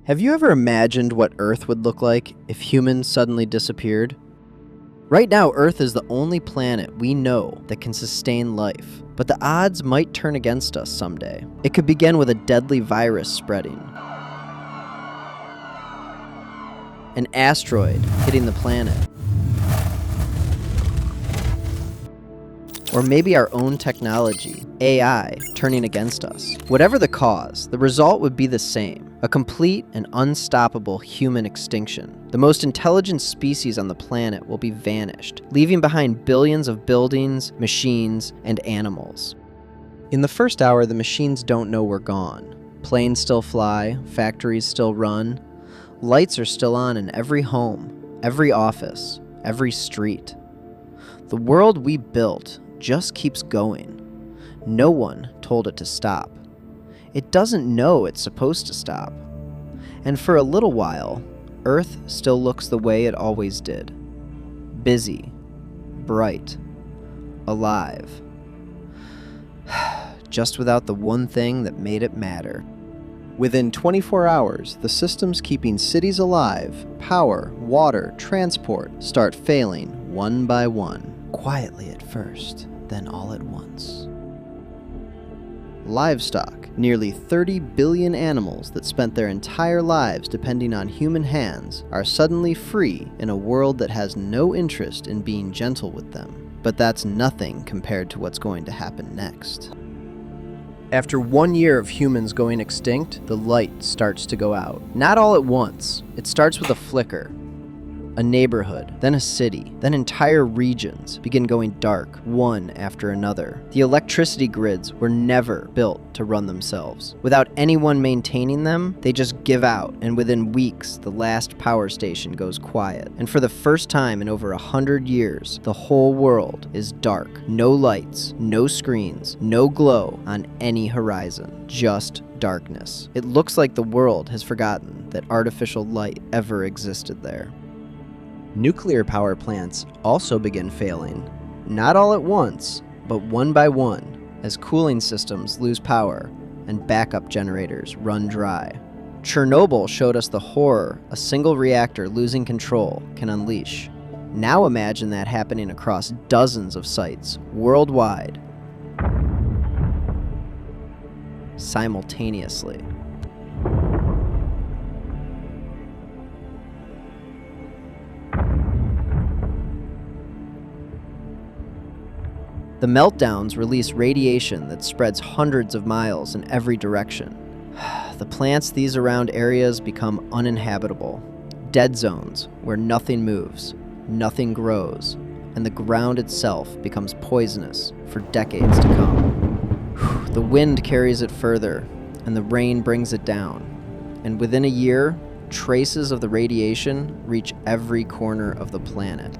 Have you ever imagined what Earth would look like if humans suddenly disappeared? Right now, Earth is the only planet we know that can sustain life, but the odds might turn against us someday. It could begin with a deadly virus spreading, an asteroid hitting the planet, or maybe our own technology, AI, turning against us. Whatever the cause, the result would be the same: a complete and unstoppable human extinction. The most intelligent species on the planet will be vanished, leaving behind billions of buildings, machines, and animals. In the first hour, the machines don't know we're gone. Planes still fly, factories still run, lights are still on in every home, every office, every street. The world we built just keeps going. No one told it to stop. It doesn't know it's supposed to stop. And for a little while, Earth still looks the way it always did. Busy, bright, alive. Just without the one thing that made it matter. Within 24 hours, the systems keeping cities alive, power, water, transport, start failing one by one. Quietly at first, then all at once. Livestock, nearly 30 billion animals that spent their entire lives depending on human hands, are suddenly free in a world that has no interest in being gentle with them. But that's nothing compared to what's going to happen next. After 1 year of humans going extinct, the light starts to go out. Not all at once. It starts with a flicker. A neighborhood, then a city, then entire regions begin going dark, one after another. The electricity grids were never built to run themselves. Without anyone maintaining them, they just give out, and within weeks, the last power station goes quiet. And for the first time in over 100 years, the whole world is dark. No lights, no screens, no glow on any horizon, just darkness. It looks like the world has forgotten that artificial light ever existed there. Nuclear power plants also begin failing, not all at once, but one by one, as cooling systems lose power and backup generators run dry. Chernobyl showed us the horror a single reactor losing control can unleash. Now imagine that happening across dozens of sites worldwide, simultaneously. The meltdowns release radiation that spreads hundreds of miles in every direction. The plants these around areas become uninhabitable. Dead zones where nothing moves, nothing grows, and the ground itself becomes poisonous for decades to come. The wind carries it further, and the rain brings it down. And within a year, traces of the radiation reach every corner of the planet.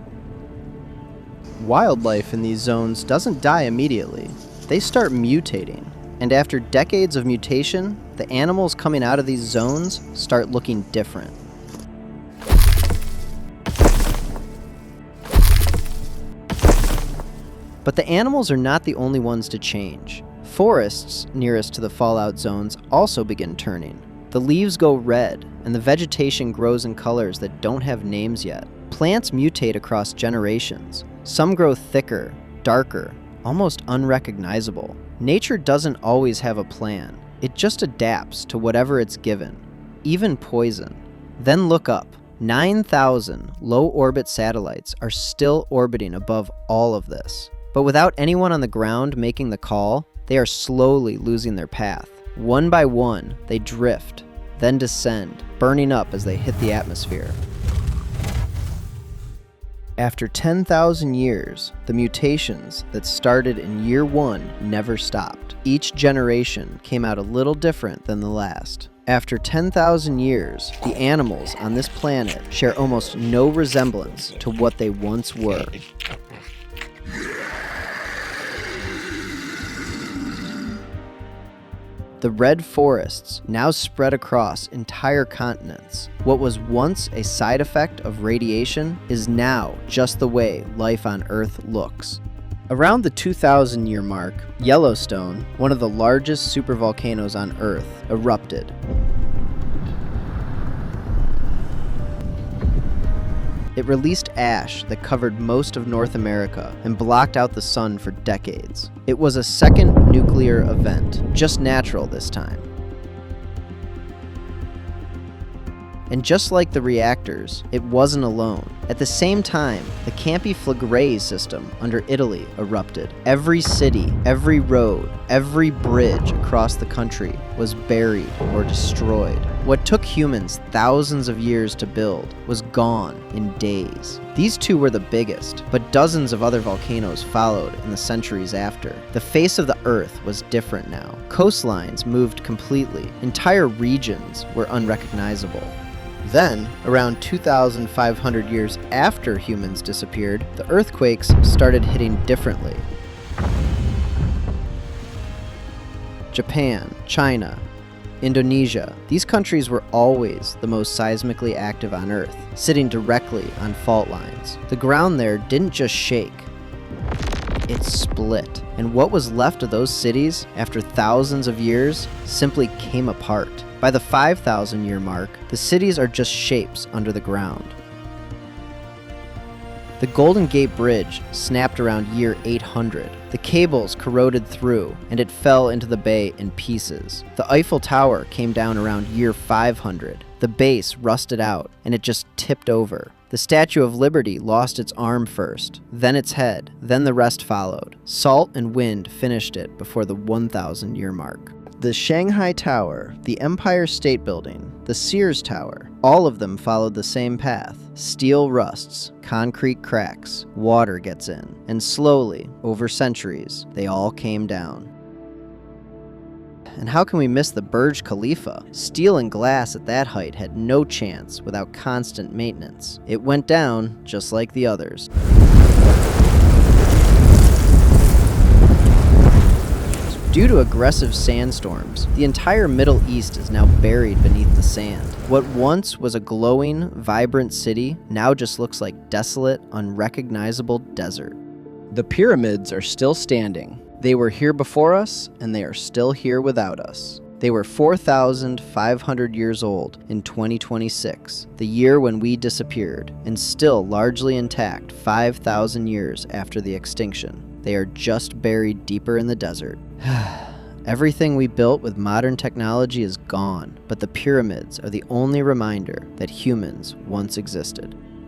Wildlife in these zones doesn't die immediately. They start mutating, and after decades of mutation, the animals coming out of these zones start looking different. But the animals are not the only ones to change. Forests nearest to the fallout zones also begin turning. The leaves go red, and the vegetation grows in colors that don't have names yet. Plants mutate across generations. Some grow thicker, darker, almost unrecognizable. Nature doesn't always have a plan. It just adapts to whatever it's given, even poison. Then look up. 9,000 low-orbit satellites are still orbiting above all of this. But without anyone on the ground making the call, they are slowly losing their path. One by one, they drift, then descend, burning up as they hit the atmosphere. After 10,000 years, the mutations that started in year one never stopped. Each generation came out a little different than the last. After 10,000 years, the animals on this planet share almost no resemblance to what they once were. The red forests now spread across entire continents. What was once a side effect of radiation is now just the way life on Earth looks. Around the 2,000-year mark, Yellowstone, one of the largest supervolcanoes on Earth, erupted. It released ash that covered most of North America and blocked out the sun for decades. It was a second nuclear event, just natural this time. And just like the reactors, it wasn't alone. At the same time, the Campi Flegrei system under Italy erupted. Every city, every road, every bridge across the country was buried or destroyed. What took humans thousands of years to build was gone in days. These two were the biggest, but dozens of other volcanoes followed in the centuries after. The face of the Earth was different now. Coastlines moved completely. Entire regions were unrecognizable. Then, around 2,500 years after humans disappeared, the earthquakes started hitting differently. Japan, China, Indonesia, these countries were always the most seismically active on Earth, sitting directly on fault lines. The ground there didn't just shake, it split. And what was left of those cities, after thousands of years, simply came apart. By the 5,000-year mark, the cities are just shapes under the ground. The Golden Gate Bridge snapped around year 800. The cables corroded through, and it fell into the bay in pieces. The Eiffel Tower came down around year 500. The base rusted out, and it just tipped over. The Statue of Liberty lost its arm first, then its head, then the rest followed. Salt and wind finished it before the 1,000-year mark. The Shanghai Tower, the Empire State Building, the Sears Tower, all of them followed the same path. Steel rusts, concrete cracks, water gets in, and slowly, over centuries, they all came down. And how can we miss the Burj Khalifa? Steel and glass at that height had no chance without constant maintenance. It went down just like the others. Due to aggressive sandstorms, the entire Middle East is now buried beneath the sand. What once was a glowing, vibrant city now just looks like desolate, unrecognizable desert. The pyramids are still standing. They were here before us, and they are still here without us. They were 4,500 years old in 2026, the year when we disappeared, and still largely intact 5,000 years after the extinction. They are just buried deeper in the desert. Everything we built with modern technology is gone, but the pyramids are the only reminder that humans once existed.